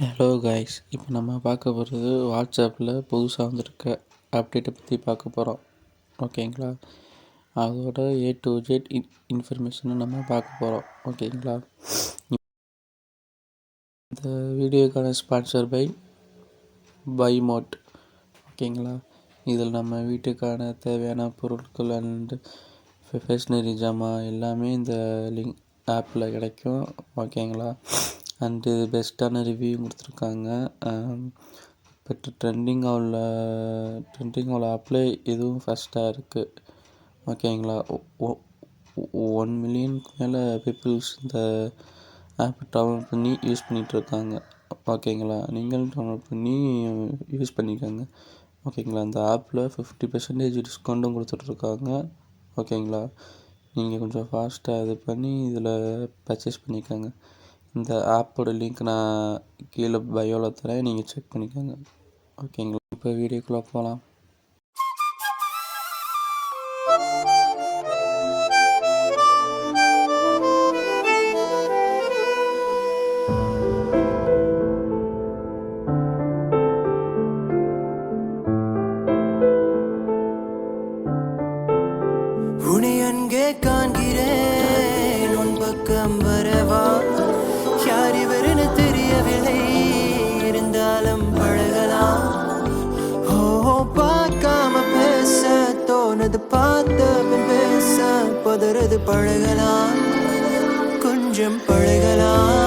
Hello guys, இப்போ நம்ம பார்க்க போகிறது வாட்ஸ்அப்பில் புதுசாக வந்திருக்க அப்டேட்டை பற்றி பார்க்க போகிறோம். ஓகேங்களா? அதோட A to Z இன்ஃபர்மேஷனை நம்ம பார்க்க போகிறோம். ஓகேங்களா? இந்த வீடியோக்கான ஸ்பான்சர் பை மோட். ஓகேங்களா? இதில் நம்ம வீட்டுக்கான தேவையான பொருட்கள் அண்ட் ஸ்டேஷ்னரி ஜாமான் எல்லாமே இந்த லிங்க் ஆப்பில் கிடைக்கும். ஓகேங்களா? அண்டு பெஸ்ட்டான ரிவ்யூ கொடுத்துருக்காங்க. பட் ட்ரெண்டிங்காக உள்ள ஆப்பில் இதுவும் ஃபஸ்ட்டாக இருக்குது. ஓகேங்களா? 1 மில்லியனுக்கு மேலே பீப்புள்ஸ் இந்த ஆப் டவுன்லோட் பண்ணி யூஸ் பண்ணிகிட்ருக்காங்க. ஓகேங்களா? நீங்களும் டவுன்லோட் பண்ணி யூஸ் பண்ணிக்கோங்க. ஓகேங்களா? அந்த ஆப்பில் 50% டிஸ்கவுண்ட்டும் கொடுத்துட்ருக்காங்க. ஓகேங்களா? நீங்கள் கொஞ்சம் ஃபாஸ்ட்டாக இது பண்ணி இதில் பர்ச்சேஸ் பண்ணிக்கோங்க. இந்த ஆப்போட லிங்க் நான் கீழே பயோவில் தரேன், நீங்கள் செக் பண்ணிக்கோங்க. ஓகேங்களா? இப்போ வீடியோக்குள்ளே போகலாம். உன்னை அங்கே காண்கிறேன், உன் பக்கம் வரவா? யார் இவருன்னு தெரியவில்லை, இருந்தாலும் பழகலாம். ஓ, பார்க்காம பேச தோணுது, பார்த்த பின் பேச பதறது. பழகலாம், கொஞ்சம் பழகலாம்.